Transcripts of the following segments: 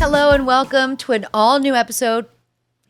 Hello and welcome to an all-new episode,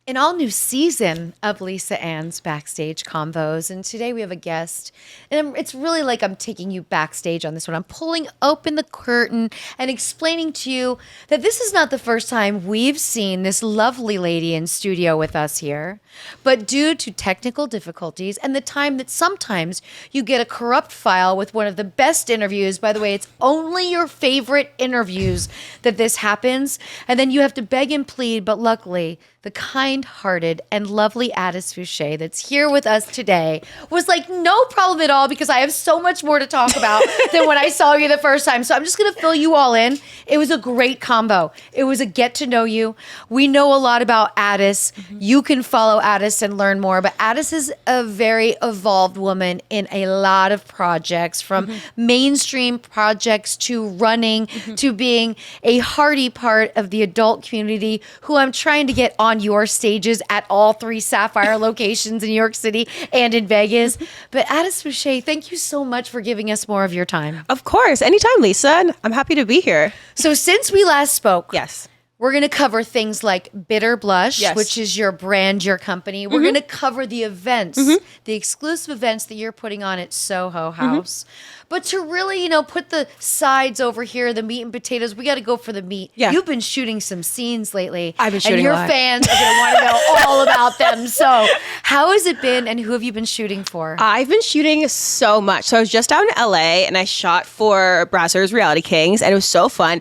an all-new season of Lisa Ann's Backstage Convos. And today we have a guest, and it's really like I'm taking you backstage on this one. I'm pulling open the curtain and explaining to you that this is not the first time we've seen this lovely lady in studio with us here. But due to technical difficulties and the time that sometimes you get a corrupt file with one of the best interviews, by the way, it's only your favorite interviews that this happens, and then you have to beg and plead, but luckily, the kind-hearted and lovely Addis Fouche that's here with us today was like, no problem at all, because I have so much more to talk about than when I saw you the first time. So I'm just going to fill you all in. It was a great combo. It was a get to know you. We know a lot about Addis. You can follow Addis and learn more, but Addis is a very evolved woman in a lot of projects, from mainstream projects to running to being a hearty part of the adult community, who I'm trying to get on your stages at all 3 Sapphire locations in New York City and in Vegas. But Addis Fouche, thank you so much for giving us more of your time. Of course. Anytime, Lisa. I'm happy to be here. So since we last spoke, Yes. we're going to cover things like Bitter Blush, Yes. which is your brand, your company. We're going to cover the events, the exclusive events that you're putting on at Soho House. But to really, put the sides over here, the meat and potatoes, we got to go for the meat. Yeah. You've been shooting some scenes lately. I've been shooting and your a lot. fans are going to want to know all about them. So how has it been, and who have you been shooting for? I've been shooting so much. So I was just out in LA and I shot for Brazzers Reality Kings, and it was so fun.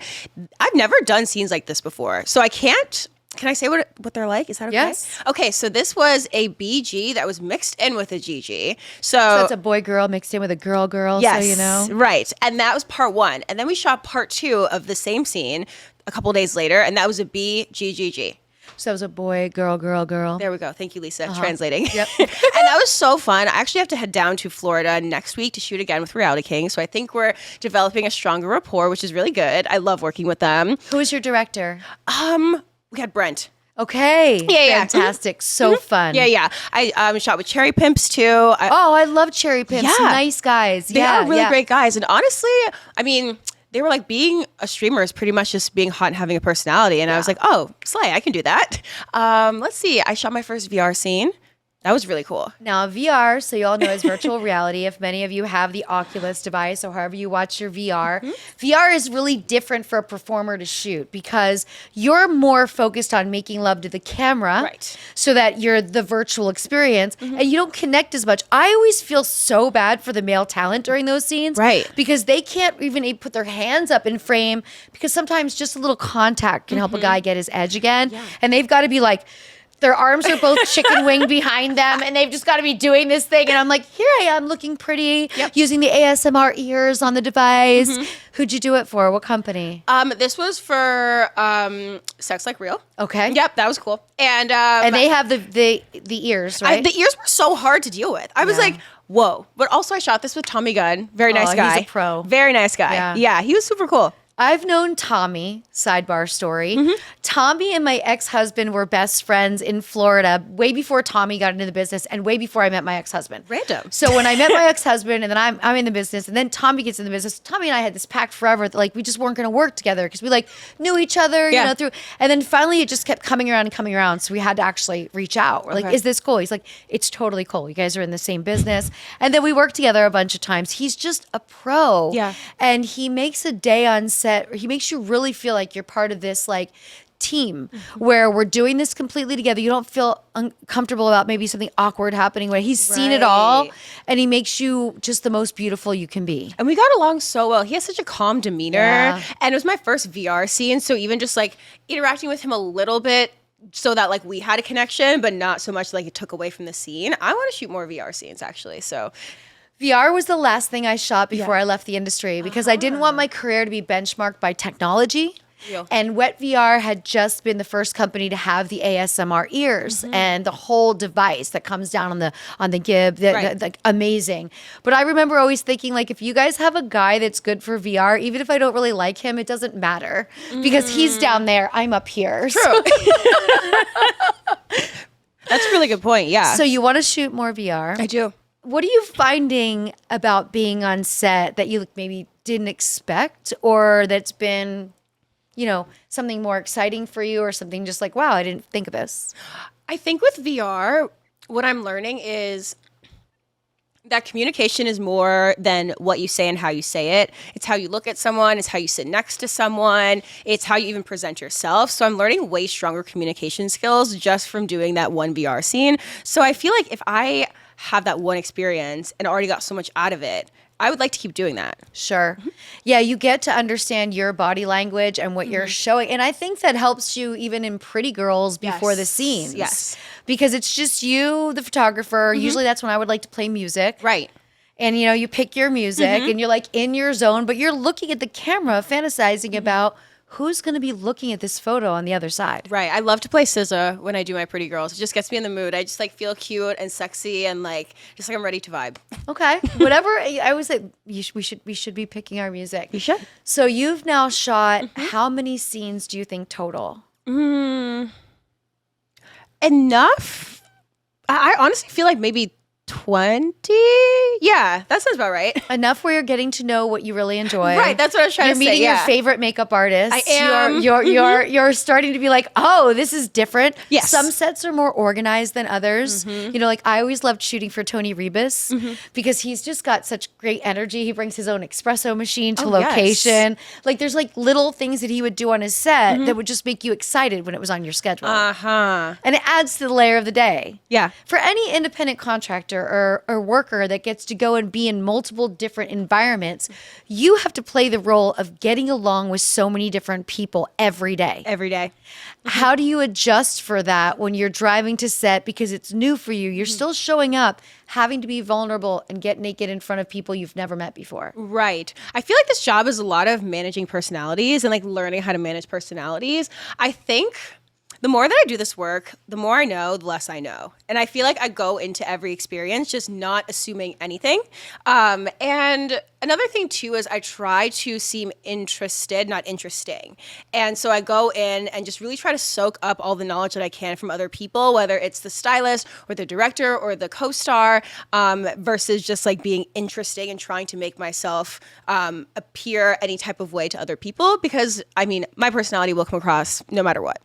I've never done scenes like this before. So I can't. Can I say what they're like? Is that okay? Yes. Okay, so this was a BG that was mixed in with a GG. So That's a boy-girl mixed in with a girl-girl, yes, so you know. right. And that was part 1. And then we shot part 2 of the same scene a couple days later, and that was a BGGG. So it was a boy, girl, girl, girl. There we go. Thank you, Lisa. Translating. Yep. And that was so fun. I actually have to head down to Florida next week to shoot again with Reality King. So I think we're developing a stronger rapport, which is really good. I love working with them. Who is your director? We had Brent. Okay. Yeah. Fantastic. So fun. Yeah. I shot with Cherry Pimps too. I love Cherry Pimps. Yeah. Nice guys. They are really great guys. And honestly, I mean, they were like, being a streamer is pretty much just being hot and having a personality. And I was like, oh, slay, I can do that. Let's see. I shot my first VR scene. That was really cool. Now, VR, so you all know, is virtual reality. If many of you have the Oculus device or however you watch your VR, VR is really different for a performer to shoot, because you're more focused on making love to the camera, Right. so that you're the virtual experience, and you don't connect as much. I always feel so bad for the male talent during those scenes, Right. because they can't even put their hands up in frame, because sometimes just a little contact can help a guy get his edge again, and they've got to be like, their arms are both chicken wing behind them, and they've just got to be doing this thing. And I'm like, here I am looking pretty, using the ASMR ears on the device. Who'd you do it for? What company? This was for Sex Like Real. Okay. Yep, that was cool. And they have the ears, right? the ears were so hard to deal with. I was like, whoa. But also I shot this with Tommy Gunn. Very nice guy. He's a pro. Very nice guy. Yeah, he was super cool. I've known Tommy, sidebar story. Tommy and my ex-husband were best friends in Florida way before Tommy got into the business and way before I met my ex-husband. Random. So when I met my ex-husband, and then I'm in the business, and then Tommy gets in the business, Tommy and I had this pact forever that like we just weren't going to work together, because we like knew each other, you know, through. And then finally it just kept coming around and coming around. So we had to actually reach out. We're like, is this cool? He's like, it's totally cool. You guys are in the same business. And then we worked together a bunch of times. He's just a pro. Yeah. And he makes a day on set. He makes you really feel like you're part of this like team where we're doing this completely together. You don't feel uncomfortable about maybe something awkward happening, where he's seen it all, and he makes you just the most beautiful you can be. And we got along so well. He has such a calm demeanor. Yeah. And it was my first VR scene. So even just like interacting with him a little bit, so that like we had a connection, but not so much like it took away from the scene. I want to shoot more VR scenes actually. So VR was the last thing I shot before I left the industry, because I didn't want my career to be benchmarked by technology. Real. And Wet VR had just been the first company to have the ASMR ears and the whole device that comes down on the gib, like amazing. But I remember always thinking, like, if you guys have a guy that's good for VR, even if I don't really like him, it doesn't matter, because he's down there, I'm up here. True. So, That's a really good point. Yeah. so you want to shoot more VR? I do. What are you finding about being on set that you maybe didn't expect, or that's been, something more exciting for you or something just like, wow, I didn't think of this? I think with VR, what I'm learning is that communication is more than what you say and how you say it. It's how you look at someone. It's how you sit next to someone. It's how you even present yourself. So I'm learning way stronger communication skills just from doing that one VR scene. So I feel like if I have that one experience and already got so much out of it, I would like to keep doing that. Sure. Yeah, you get to understand your body language and what you're showing. And I think that helps you even in Pretty Girls before the scenes. Yes. Because it's just you, the photographer. Usually that's when I would like to play music. Right. And, you pick your music and you're like in your zone, but you're looking at the camera, fantasizing about who's going to be looking at this photo on the other side. Right. I love to play SZA when I do my Pretty Girls. It just gets me in the mood. I just like feel cute and sexy and just like I'm ready to vibe. Okay. Whatever. I always say we should be picking our music. You should. So you've now shot how many scenes do you think total? Enough. I honestly feel like maybe 20. Yeah, that sounds about right. Enough where you're getting to know what you really enjoy. Right, that's what I was trying to say. You're meeting your favorite makeup artist. I am. You're starting to be like, oh, this is different. Yes. Some sets are more organized than others. Like I always loved shooting for Tony Rebus because he's just got such great energy. He brings his own espresso machine to location. Yes. Like there's like little things that he would do on his set that would just make you excited when it was on your schedule. And it adds to the layer of the day. Yeah. For any independent contractor or worker that gets to go and be in multiple different environments, you have to play the role of getting along with so many different people every day. Every day. How do you adjust for that when you're driving to set because it's new for you? You're still showing up, having to be vulnerable and get naked in front of people you've never met before. Right. I feel like this job is a lot of managing personalities and like learning how to manage personalities. I think the more that I do this work, the more I know, the less I know. And I feel like I go into every experience just not assuming anything. And another thing too is I try to seem interested, not interesting. And so I go in and just really try to soak up all the knowledge that I can from other people, whether it's the stylist or the director or the co-star, versus just like being interesting and trying to make myself appear any type of way to other people. Because I mean, my personality will come across no matter what.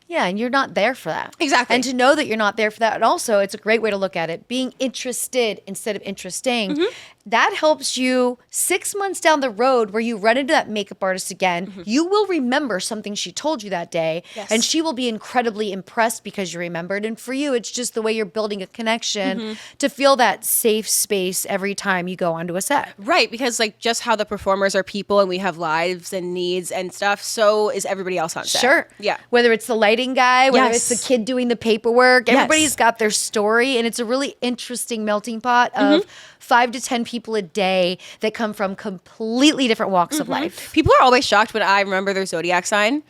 Yeah, and you're not there for that. Exactly. And to know that you're not there for that, and also it's a great way to look at it, being interested instead of interesting, that helps you 6 months down the road where you run into that makeup artist again, you will remember something she told you that day, and she will be incredibly impressed because you remembered. And for you, it's just the way you're building a connection to feel that safe space every time you go onto a set. Right, because like just how the performers are people and we have lives and needs and stuff, so is everybody else on set. Sure. Yeah. Whether it's the lighting guy, whether it's the kid doing the paperwork, everybody's got their story, and it's a really interesting melting pot of 5 to 10 people a day that come from completely different walks of life. People are always shocked when I remember their zodiac sign.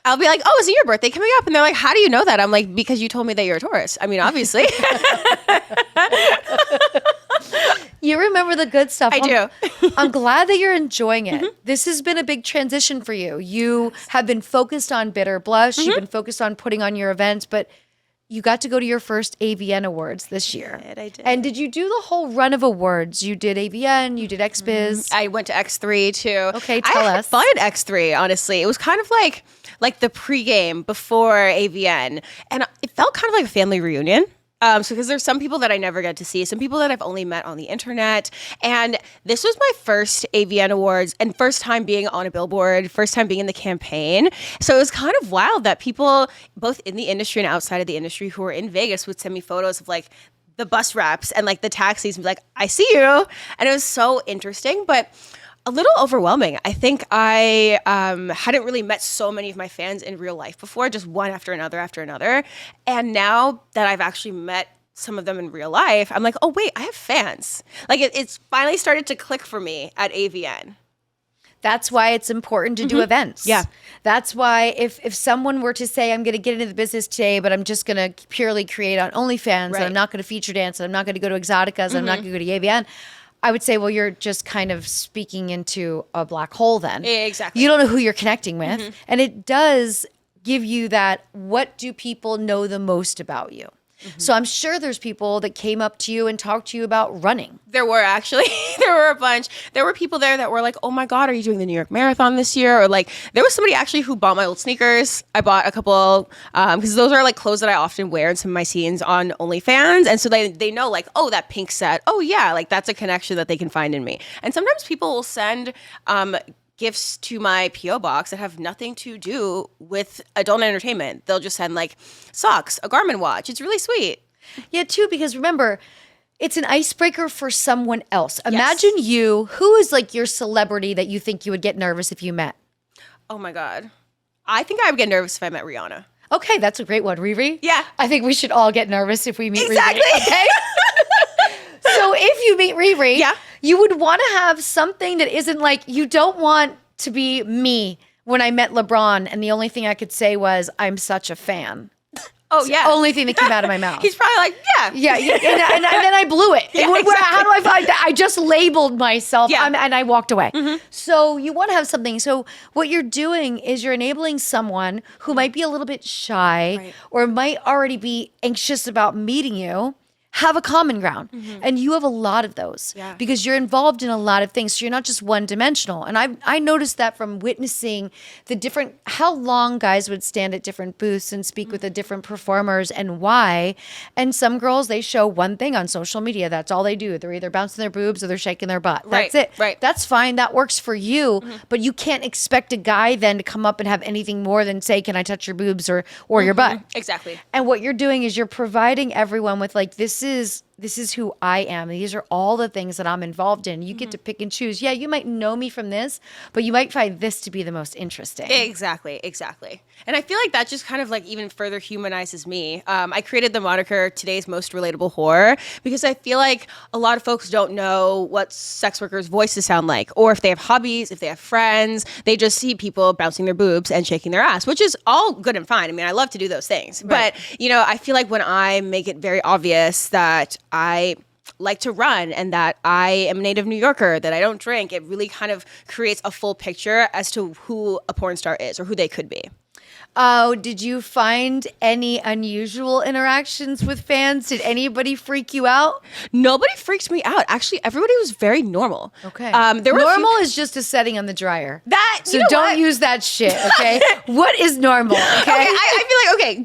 I'll be like, oh, is it your birthday coming up? And they're like, how do you know that? I'm like, because you told me that you're a Taurus. I mean, obviously. You remember the good stuff. I do. I'm glad that you're enjoying it. This has been a big transition for you. You have been focused on Bitter Blush. You've been focused on putting on your events, but you got to go to your first AVN Awards this year. I did. And did you do the whole run of awards? You did AVN, you did XBiz. I went to X3 too. Okay, tell I had us. fun at X3, honestly. It was kind of like the pregame before AVN. And it felt kind of like a family reunion. So because there's some people that I never get to see, some people that I've only met on the internet. And this was my first AVN Awards and first time being on a billboard, first time being in the campaign. So it was kind of wild that people both in the industry and outside of the industry who were in Vegas would send me photos of like the bus wraps and like the taxis and be like, I see you. And it was so interesting, but a little overwhelming. I think I hadn't really met so many of my fans in real life before, just one after another. And now that I've actually met some of them in real life, I'm like, oh, wait, I have fans. Like it's finally started to click for me at AVN. That's why it's important to do events. Yeah. That's why if someone were to say, I'm going to get into the business today, but I'm just going to purely create on OnlyFans, and I'm not going to feature dance, and I'm not going to go to Exoticas, and I'm not going to go to AVN, I would say, well, you're just kind of speaking into a black hole then. Exactly. You don't know who you're connecting with. And it does give you that, what do people know the most about you? So I'm sure there's people that came up to you and talked to you about running. There were actually, there were a bunch. There were people there that were like, oh my God, are you doing the New York Marathon this year? Or like, there was somebody actually who bought my old sneakers. I bought a couple, because those are like clothes that I often wear in some of my scenes on OnlyFans. And so they know like, oh, that pink set. Oh yeah, like that's a connection that they can find in me. And sometimes people will send gifts to my P.O. box that have nothing to do with adult entertainment. They'll just send like socks, a Garmin watch. It's really sweet. Yeah, too, because remember, it's an icebreaker for someone else. Imagine you, who is like your celebrity that you think you would get nervous if you met? Oh my God. I think I would get nervous if I met Rihanna. Okay, that's a great one. Riri? Yeah. I think we should all get nervous if we meet Exactly. Riri. Okay? So if you meet Riri, Yeah. you would want to have something that isn't like, you don't want to be me when I met LeBron and the only thing I could say was, I'm such a fan. Oh, It's yeah. the only thing that came out of my mouth. He's probably like, yeah. Yeah, and then I blew it. Yeah, How do I find that? I just labeled myself Yeah. and I walked away. So you want to have something. So what you're doing is you're enabling someone who might be a little bit shy Right. or might already be anxious about meeting you, have a common ground. And you have a lot of those Yeah. because you're involved in a lot of things. So you're not just one dimensional. And I noticed that from witnessing the different, how long guys would stand at different booths and speak with the different performers and why. And some girls, they show one thing on social media. That's all they do. They're either bouncing their boobs or they're shaking their butt. Right, That's it. right. That's fine. That works for you. But you can't expect a guy then to come up and have anything more than say, can I touch your boobs or your butt? Exactly. And what you're doing is you're providing everyone with like, this is who I am. These are all the things that I'm involved in. You get to pick and choose. Yeah, you might know me from this, but you might find this to be the most interesting. Exactly. And I feel like that just kind of like even further humanizes me. I created the moniker today's most relatable whore because I feel like a lot of folks don't know what sex workers' voices sound like, or if they have hobbies, if they have friends, they just see people bouncing their boobs and shaking their ass, which is all good and fine. I mean, I love to do those things. Right. But, I feel like when I make it very obvious that I like to run and that I am a native New Yorker, that I don't drink, it really kind of creates a full picture as to who a porn star is or who they could be. Oh, did you find any unusual interactions with fans? Did anybody freak you out? Nobody freaked me out. Actually, everybody was very normal. Okay. There were normal is just a setting on the dryer. That So you know don't what? use that shit, okay? What is normal, okay? Okay, I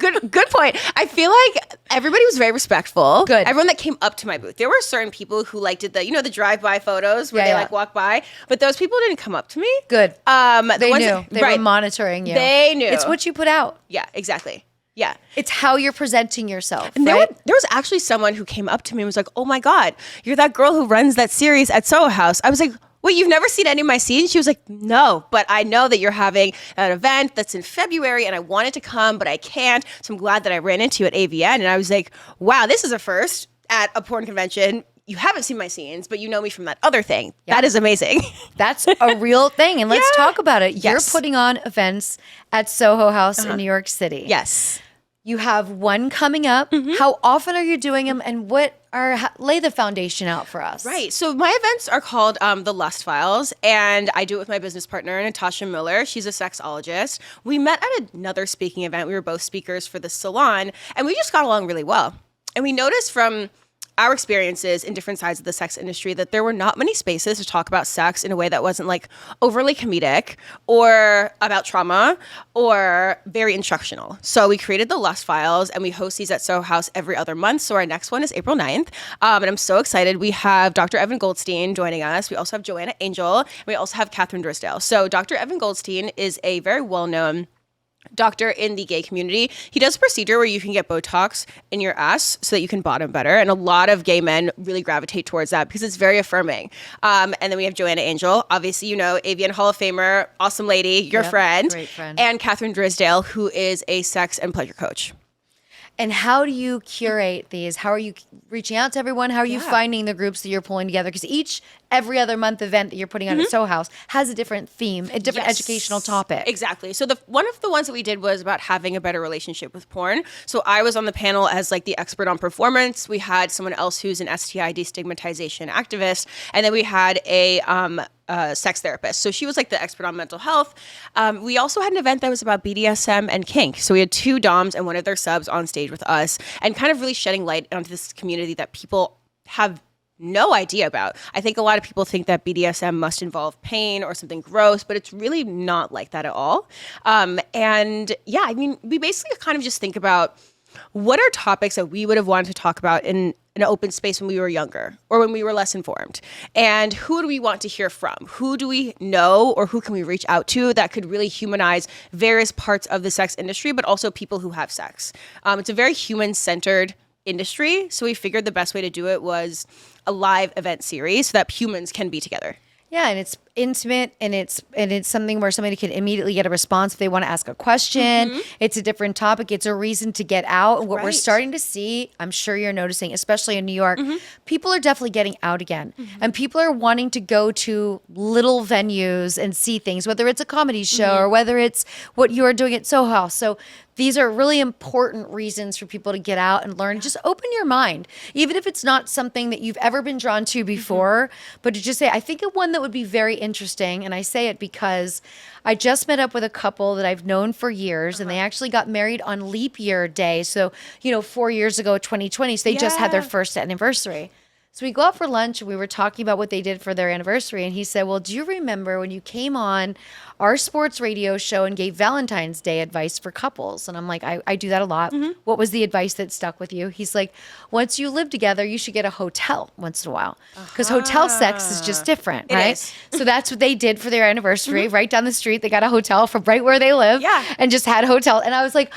feel like good point. I feel like everybody was very respectful. Good. Everyone that came up to my booth. There were certain people who like did the drive-by photos where Yeah, they yeah. like walk by, but those people didn't come up to me. Good. The They ones knew. that- They right. were monitoring you. They knew. It's what you put out. Yeah, exactly. Yeah. It's how you're presenting yourself, And right? there was actually someone who came up to me and was like, "Oh my God, you're that girl who runs that series at Soho House." I was like, "Wait, you've never seen any of my scenes?" She was like, "No, but I know that you're having an event that's in February and I wanted to come, but I can't. So I'm glad that I ran into you at AVN." And I was like, "Wow, this is a first at a porn convention. You haven't seen my scenes, but you know me from that other thing. Yeah. That is amazing." That's a real thing. And let's Yeah. talk about it. You're Yes. putting on events at Soho House in New York City. Yes. You have one coming up. How often are you doing them? And lay the foundation out for us. Right. So my events are called The Lust Files, and I do it with my business partner, Natasha Miller. She's a sexologist. We met at another speaking event. We were both speakers for the salon, and we just got along really well. And we noticed from our experiences in different sides of the sex industry that there were not many spaces to talk about sex in a way that wasn't like overly comedic or about trauma or very instructional. So we created the Lust Files and we host these at Soho House every other month. So our next one is April 9th. And I'm so excited. We have Dr. Evan Goldstein joining us. We also have Joanna Angel. And we also have Catherine Drisdale. So Dr. Evan Goldstein is a very well-known doctor in the gay community. He does a procedure where you can get Botox in your ass so that you can bottom better. And a lot of gay men really gravitate towards that because it's very affirming. And then we have Joanna Angel, obviously, AVN Hall of Famer, awesome lady, your Yep, friend. great friend. And Catherine Drisdale, who is a sex and pleasure coach. And how do you curate these? How are you reaching out to everyone? How are you finding the groups that you're pulling together? Because every other month event that you're putting on at Soho House has a different theme, a different Yes. educational topic. Exactly. So one of the ones that we did was about having a better relationship with porn. So I was on the panel as like the expert on performance. We had someone else who's an STI destigmatization activist, and then we had a sex therapist. So she was like the expert on mental health. We also had an event that was about BDSM and kink. So we had 2 doms and one of their subs on stage with us and kind of really shedding light onto this community that people have no idea about. I think a lot of people think that BDSM must involve pain or something gross, but it's really not like that at all. And yeah, I mean, we basically kind of just think about what are topics that we would have wanted to talk about in an open space when we were younger or when we were less informed? And who do we want to hear from? Who do we know or who can we reach out to that could really humanize various parts of the sex industry, but also people who have sex? It's a very human-centered industry. So we figured the best way to do it was a live event series so that humans can be together. Yeah, and it's intimate, and it's something where somebody can immediately get a response if they want to ask a question. It's a different topic. It's a reason to get out. And what we're starting to see, I'm sure you're noticing, especially in New York, people are definitely getting out again. And people are wanting to go to little venues and see things, whether it's a comedy show or whether it's what you are doing at Soho. So these are really important reasons for people to get out and learn. Just open your mind, even if it's not something that you've ever been drawn to before, but to just say, I think of one that would be very interesting. And I say it because I just met up with a couple that I've known for years, and they actually got married on leap year day. So, 4 years ago, 2020, so they just had their first anniversary. So we go out for lunch and we were talking about what they did for their anniversary. And he said, well, do you remember when you came on our sports radio show and gave Valentine's Day advice for couples? And I'm like, I do that a lot. What was the advice that stuck with you? He's like, once you live together, you should get a hotel once in a while, because hotel sex is just different, right? So that's what they did for their anniversary. Right down the street, they got a hotel from right where they live and just had a hotel. And I was like,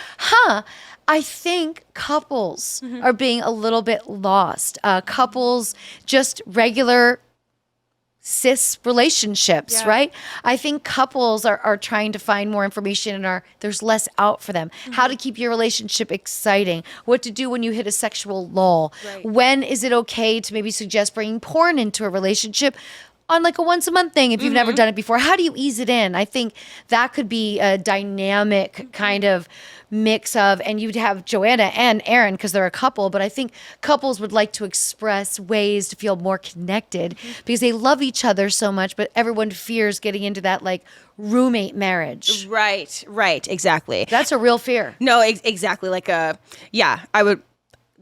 I think couples are being a little bit lost. Couples, just regular cis relationships, right? I think couples are trying to find more information and there's less out for them. How to keep your relationship exciting, what to do when you hit a sexual lull. When is it okay to maybe suggest bringing porn into a relationship on like a once a month thing if you've never done it before? How do you ease it in? I think that could be a dynamic kind of mix of, and you'd have Joanna and Aaron because they're a couple, but I think couples would like to express ways to feel more connected because they love each other so much, but everyone fears getting into that like roommate marriage. Right, exactly. That's a real fear. No, exactly. Like I would,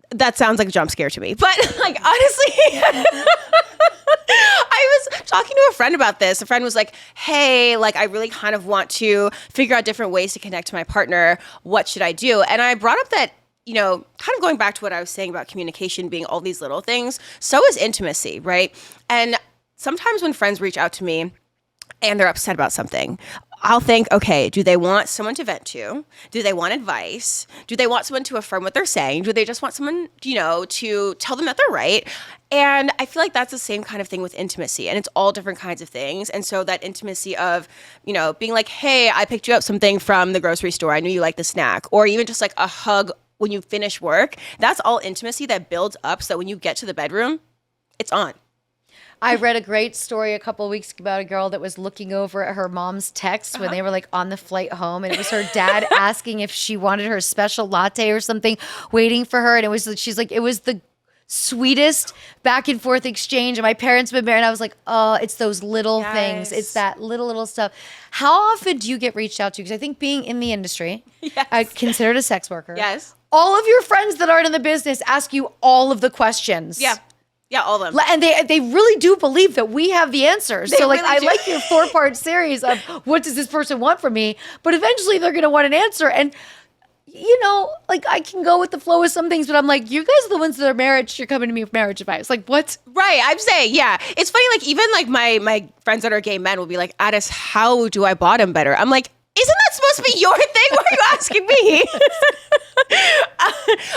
that sounds like a jump scare to me, but like honestly, I was talking to a friend about this. A friend was like, hey, like I really kind of want to figure out different ways to connect to my partner. What should I do? And I brought up that, kind of going back to what I was saying about communication being all these little things, so is intimacy, right? And sometimes when friends reach out to me and they're upset about something, I'll think, okay, do they want someone to vent to? Do they want advice? Do they want someone to affirm what they're saying? Do they just want someone, to tell them that they're right? And I feel like that's the same kind of thing with intimacy, and it's all different kinds of things. And so that intimacy of, being like, hey, I picked you up something from the grocery store. I knew you liked the snack. Or even just like a hug when you finish work. That's all intimacy that builds up so that when you get to the bedroom, it's on. I read a great story a couple of weeks ago about a girl that was looking over at her mom's text when they were like on the flight home, and it was her dad asking if she wanted her special latte or something waiting for her. And she's like, it was the sweetest back and forth exchange. And my parents have been married, and I was like, oh, it's those little things. It's that little stuff. How often do you get reached out to? Because I think being in the industry, I considered a sex worker. Yes. All of your friends that aren't in the business ask you all of the questions. Yeah, all of them. And they really do believe that we have the answers. So like, I like your 4-part series of what does this person want from me? But eventually they're going to want an answer. And, like I can go with the flow with some things, but I'm like, you guys are the ones that are married. You're coming to me with marriage advice. Like what? Right. I'm saying, yeah. It's funny. Like even like my friends that are gay men will be like, Addis, how do I bottom better? I'm like, isn't that supposed to be your thing? Why are you asking me?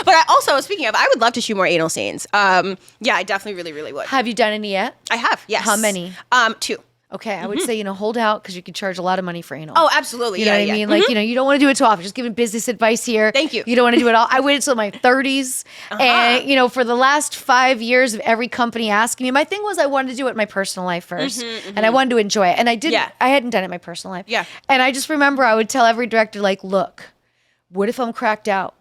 But I also, speaking of, I would love to shoot more anal scenes. I definitely really, really would. Have you done any yet? I have, yes. How many? 2. Okay, I would say, hold out because you can charge a lot of money for anal. Oh, absolutely. You know what I mean? Like, you don't want to do it too often. Just giving business advice here. Thank you. You don't want to do it all. I waited till my 30s. And, for the last 5 years of every company asking me, my thing was I wanted to do it in my personal life first. And I wanted to enjoy it. And I didn't. Yeah. I hadn't done it in my personal life. Yeah. And I just remember I would tell every director, like, look, what if I'm cracked out?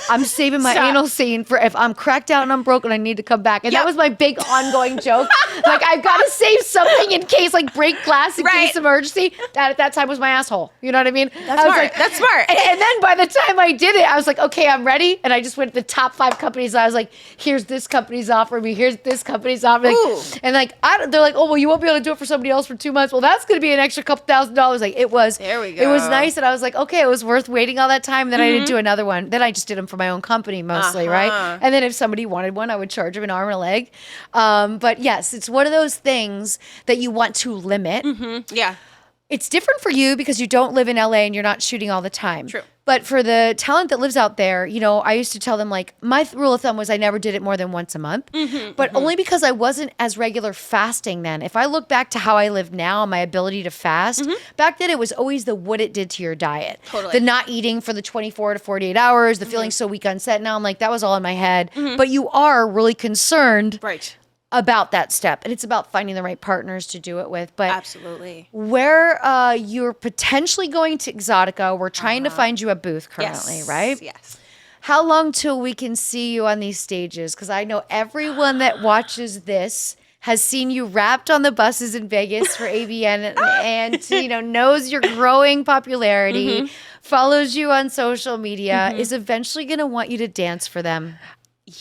I'm saving my anal scene for if I'm cracked out and I'm broke and I need to come back. And that was my big ongoing joke. Like, I've got to save something in case, like, break glass in case emergency. That at that time was my asshole. You know what I mean? That's smart. Like, that's smart. And then by the time I did it, I was like, okay, I'm ready. And I just went to the top 5 companies. I was like, here's this company's offering me. Here's this company's offering me. And like, they're like, oh, well, you won't be able to do it for somebody else for 2 months. Well, that's going to be an extra couple $1,000s. Like, it was. There we go. It was nice. And I was like, okay, it was worth waiting all that time. And then I didn't do another one. Then I just did them for my own company mostly, right? And then if somebody wanted one, I would charge them an arm and a leg. But yes, it's one of those things that you want to limit. Yeah. It's different for you because you don't live in LA and you're not shooting all the time. True. But for the talent that lives out there, you know, I used to tell them, like, my rule of thumb was I never did it more than once a month. But only because I wasn't as regular fasting then. If I look back to how I live now and my ability to fast, back then it was always the what it did to your diet. Totally. The not eating for the 24 to 48 hours, the feeling so weak on set. Now I'm like, that was all in my head. But you are really concerned about that step. And it's about finding the right partners to do it with. But absolutely. Where you're potentially going to Exotica, we're trying to find you a booth currently, right? Yes. How long till we can see you on these stages? Because I know everyone that watches this has seen you wrapped on the buses in Vegas for ABN and you know, knows your growing popularity, follows you on social media, is eventually going to want you to dance for them.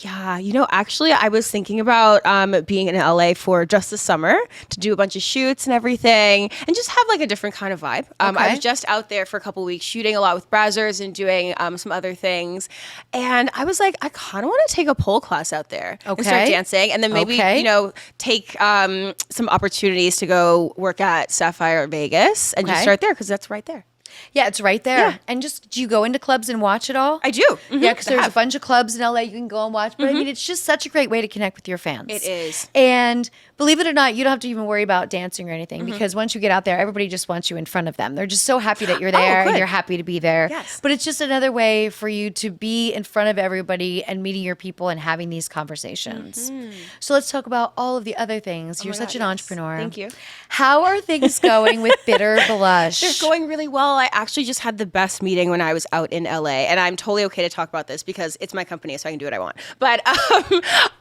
Yeah, you know, actually, I was thinking about being in LA for just the summer to do a bunch of shoots and everything and just have like a different kind of vibe. I was just out there for a couple of weeks shooting a lot with Brazzers and doing some other things. And I was like, I kind of want to take a pole class out there and start dancing. And then maybe, you know, take some opportunities to go work at Sapphire Vegas and just start there because that's right there. Yeah, it's right there. Yeah. And just, do you go into clubs and watch it all? I do. Yeah, because there's a bunch of clubs in LA you can go and watch. But I mean, it's just such a great way to connect with your fans. It is. And believe it or not, you don't have to even worry about dancing or anything because once you get out there, everybody just wants you in front of them. They're just so happy that you're there and you're happy to be there. Yes. But it's just another way for you to be in front of everybody and meeting your people and having these conversations. So let's talk about all of the other things. You're such an entrepreneur. Thank you. How are things going with Bitter Blush? They're going really well. I actually just had the best meeting when I was out in LA, and I'm totally okay to talk about this because it's my company, so I can do what I want. But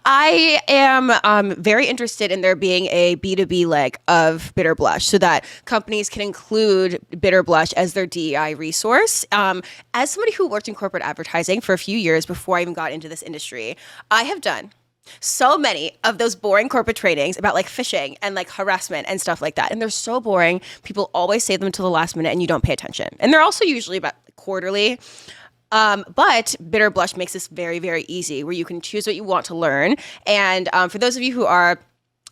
I am very interested in there being a B2B leg of Bitter Blush so that companies can include Bitter Blush as their DEI resource. As somebody who worked in corporate advertising for a few years before I even got into this industry, I have done so many of those boring corporate trainings about like phishing and like harassment and stuff like that. And they're so boring. People always save them to the last minute and you don't pay attention. And they're also usually about quarterly. But Bitter Blush makes this very, very easy where you can choose what you want to learn. And for those of you who are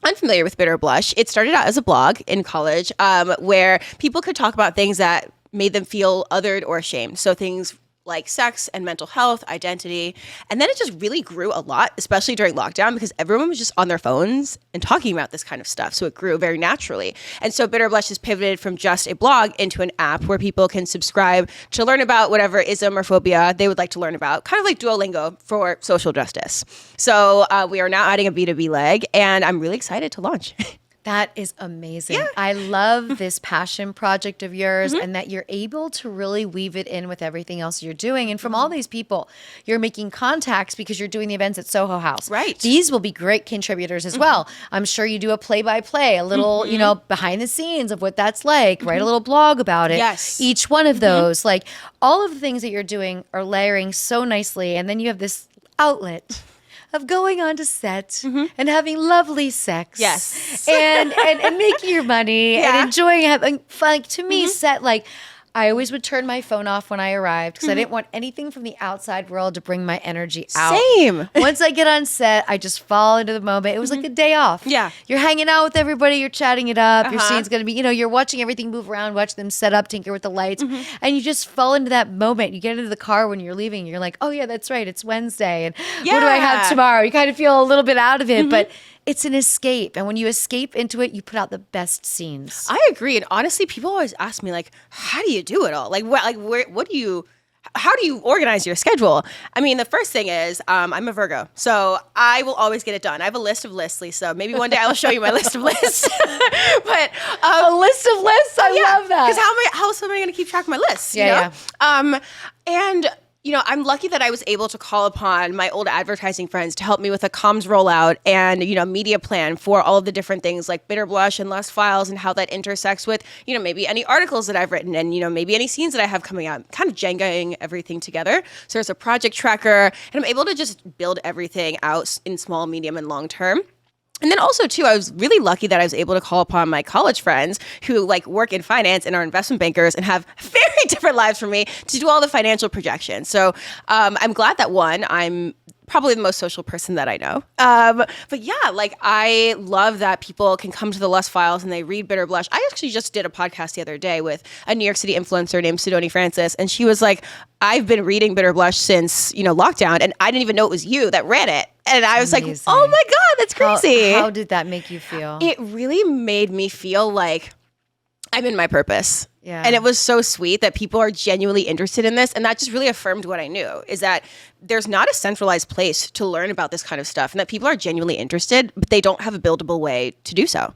unfamiliar with Bitter Blush, it started out as a blog in college where people could talk about things that made them feel othered or ashamed. So things like sex and mental health, identity. And then it just really grew a lot, especially during lockdown, because everyone was just on their phones and talking about this kind of stuff. So it grew very naturally. And so Bitter Blush has pivoted from just a blog into an app where people can subscribe to learn about whatever ism or phobia they would like to learn about, kind of like Duolingo for social justice. So we are now adding a B2B leg, and I'm really excited to launch. That is amazing. Yeah. I love this passion project of yours and that you're able to really weave it in with everything else you're doing. And from all these people, you're making contacts because you're doing the events at Soho House. Right. These will be great contributors as well. I'm sure you do a play-by-play, a little, you know, behind the scenes of what that's like, write a little blog about it. Yes. Each one of those, like all of the things that you're doing are layering so nicely. And then you have this outlet of going on to set and having lovely sex. Yes. And making your money and enjoying having fun. Like, to me, set, like, I always would turn my phone off when I arrived because I didn't want anything from the outside world to bring my energy out. Same. Once I get on set, I just fall into the moment. It was like a day off. Yeah. You're hanging out with everybody. You're chatting it up. Your scene's going to be, you know, you're watching everything move around, watch them set up, tinker with the lights. And you just fall into that moment. You get into the car when you're leaving. You're like, oh, yeah, that's right. It's Wednesday. And what do I have tomorrow? You kind of feel a little bit out of it. But it's an escape. And when you escape into it, you put out the best scenes. I agree. And honestly, people always ask me, like, how do you do it all? Like, how do you organize your schedule? I mean, the first thing is I'm a Virgo, so I will always get it done. I have a list of lists, Lisa. Maybe one day I will show you my list of lists. But a list of lists? I love that. Because how else am I going to keep track of my lists? Yeah, you know? And I'm lucky that I was able to call upon my old advertising friends to help me with a comms rollout and, media plan for all of the different things like Bitter Blush and Lust Files and how that intersects with, maybe any articles that I've written and, maybe any scenes that I have coming out, kind of Jengaing everything together. So there's a project tracker, and I'm able to just build everything out in small, medium, and long term. And then also, too, I was really lucky that I was able to call upon my college friends who work in finance and are investment bankers and have very different lives from me to do all the financial projections. So I'm glad that, one, I'm probably the most social person that I know. But yeah, I love that people can come to the Lust Files and they read Bitter Blush. I actually just did a podcast the other day with a New York City influencer named Sidoni Francis, and she was like, I've been reading Bitter Blush since, lockdown, and I didn't even know it was you that ran it. And I was like, oh my God, that's crazy. How did that make you feel? It really made me feel like I'm in my purpose. Yeah. And it was so sweet that people are genuinely interested in this. And that just really affirmed what I knew, is that there's not a centralized place to learn about this kind of stuff, and that people are genuinely interested, but they don't have a buildable way to do so.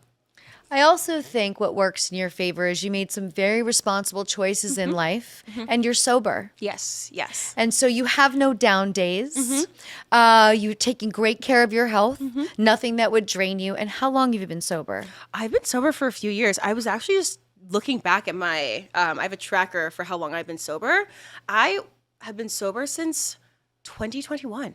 I also think what works in your favor is you made some very responsible choices in life, and you're sober. Yes. And so you have no down days. You're taking great care of your health, nothing that would drain you. And how long have you been sober? I've been sober for a few years. I was actually just looking back at my, I have a tracker for how long I've been sober. I have been sober since 2021.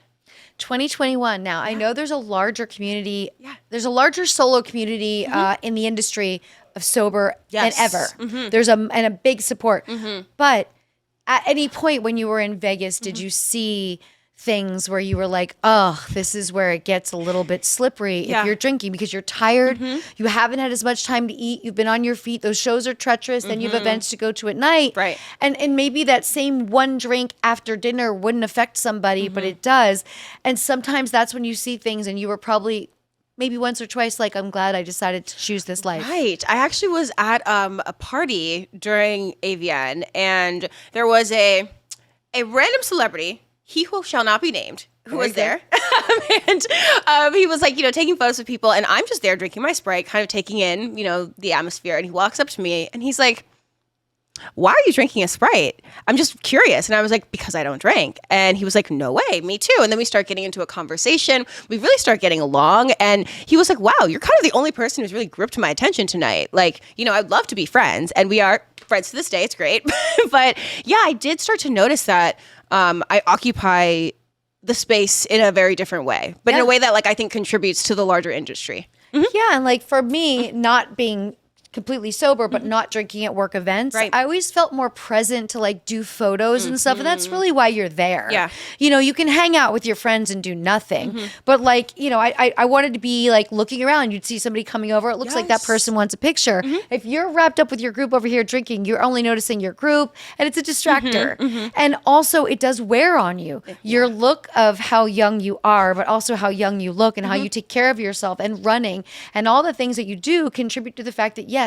2021. Now, I know there's a larger community. Yeah. There's a larger solo community in the industry of sober than ever. There's a big support. But at any point when you were in Vegas, did you see things where you were like, oh, this is where it gets a little bit slippery if you're drinking because you're tired, you haven't had as much time to eat, you've been on your feet, those shows are treacherous, then you have events to go to at night. Right. And maybe that same one drink after dinner wouldn't affect somebody, but it does. And sometimes that's when you see things and you were probably maybe once or twice like, I'm glad I decided to choose this life. Right. I actually was at a party during AVN, and there was a random celebrity, he who shall not be named, who was there. And he was taking photos of people, and I'm just there drinking my Sprite, kind of taking in, the atmosphere. And he walks up to me and he's like, why are you drinking a Sprite? I'm just curious. And I was like, because I don't drink. And he was like, no way, me too. And then we start getting into a conversation. We really start getting along. And he was like, wow, you're kind of the only person who's really gripped my attention tonight. I'd love to be friends. And we are friends to this day. It's great. But yeah, I did start to notice that I occupy the space in a very different way, but in a way that I think contributes to the larger industry. Yeah. And for me, not being completely sober, but not drinking at work events. Right. I always felt more present to do photos and stuff. And that's really why you're there. Yeah. You can hang out with your friends and do nothing. But I wanted to be looking around. You'd see somebody coming over. It looks like that person wants a picture. If you're wrapped up with your group over here drinking, you're only noticing your group, and it's a distractor. And also it does wear on you. Your look of how young you are, but also how young you look and how you take care of yourself and running and all the things that you do contribute to the fact that yes,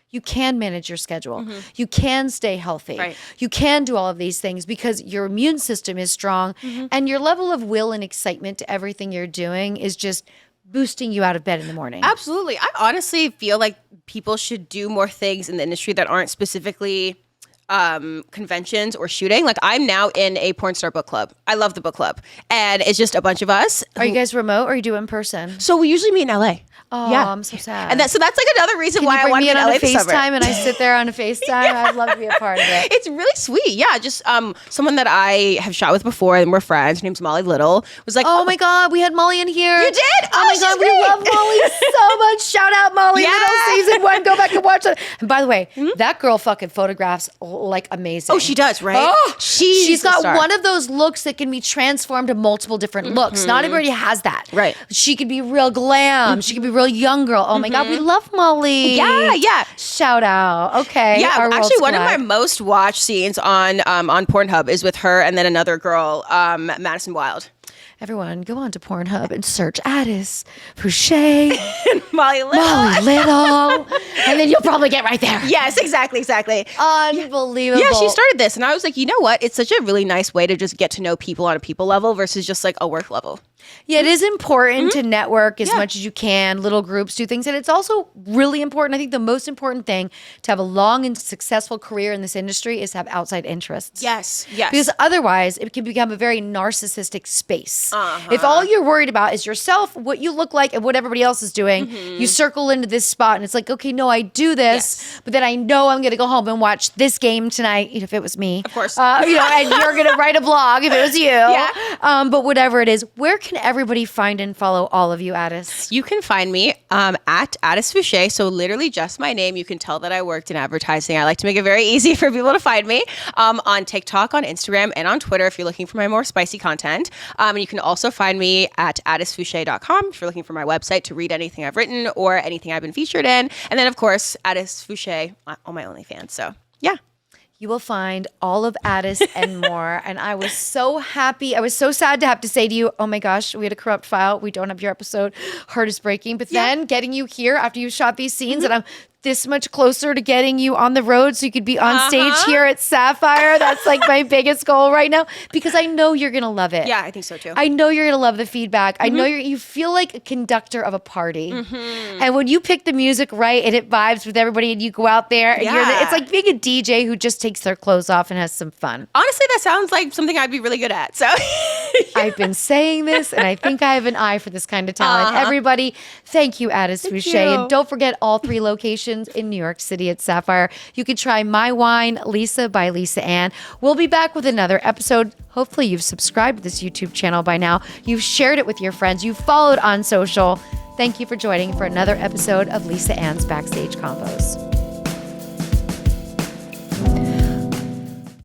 you can manage your schedule. You can stay healthy. Right. You can do all of these things because your immune system is strong and your level of will and excitement to everything you're doing is just boosting you out of bed in the morning. Absolutely. I honestly feel like people should do more things in the industry that aren't specifically conventions or shooting. I'm now in a porn star book club. I love the book club. And it's just a bunch of us. Are you guys remote or are you do in person? So we usually meet in LA. Oh, yeah. I'm so sad. And that's another reason why I want to be in on LA a this summer. FaceTime and I sit there on a FaceTime. I'd love to be a part of it. It's really sweet. Yeah, just someone that I have shot with before and we're friends. Her name's Molly Little. Was like, oh my God, we had Molly in here. You did? Oh my God, we love Molly so much. Shout out Molly Little season 1. Go back and watch it. And by the way, that girl fucking photographs amazing. Oh, she does, right? Oh, she's got one of those looks that can be transformed to multiple different looks. Not everybody has that. Right. She could be real glam. She could be real young girl. Oh my God, we love Molly. Yeah. Shout out. Okay. Yeah, actually one of my most watched scenes on Pornhub is with her and then another girl, Madison Wilde. Everyone, go on to Pornhub and search Addis Fouche, Molly Little, and then you'll probably get right there. Yes, exactly. Unbelievable. Yeah, she started this, and I was like, you know what? It's such a really nice way to just get to know people on a people level versus just a work level. Yeah, it is important to network as much as you can, little groups, do things. And it's also really important. I think the most important thing to have a long and successful career in this industry is to have outside interests. Yes. Because otherwise, it can become a very narcissistic space. If all you're worried about is yourself, what you look like, and what everybody else is doing, you circle into this spot and it's like, okay, no, I do this, but then I know I'm going to go home and watch this game tonight, if it was me. Of course. And you're going to write a blog if it was you. Yeah. But whatever it is, where can everybody find and follow all of you, Addis? You can find me at Addis Fouche. So literally just my name. You can tell that I worked in advertising. I like to make it very easy for people to find me on TikTok, on Instagram, and on Twitter if you're looking for my more spicy content. And you can also find me at addisfouche.com if you're looking for my website to read anything I've written or anything I've been featured in. And then, of course, Addis Fouche on my OnlyFans. So, yeah. You will find all of Addis and more. And I was so happy. I was so sad to have to say to you, oh my gosh, we had a corrupt file. We don't have your episode. Heart is breaking. But then getting you here after you shot these scenes and I'm this much closer to getting you on the road so you could be on stage here at Sapphire. That's like my biggest goal right now because I know you're going to love it. Yeah, I think so too. I know you're going to love the feedback. I know you feel like a conductor of a party. And when you pick the music right and it vibes with everybody and you go out there and it's like being a DJ who just takes their clothes off and has some fun. Honestly, that sounds like something I'd be really good at. So I've been saying this and I think I have an eye for this kind of talent. Everybody, thank you, Addis Fouche. And don't forget all 3 locations in New York City at Sapphire. You can try my wine, Lisa by Lisa Ann. We'll be back with another episode. Hopefully you've subscribed to this YouTube channel by now. You've shared it with your friends. You've followed on social. Thank you for joining for another episode of Lisa Ann's Backstage Convos.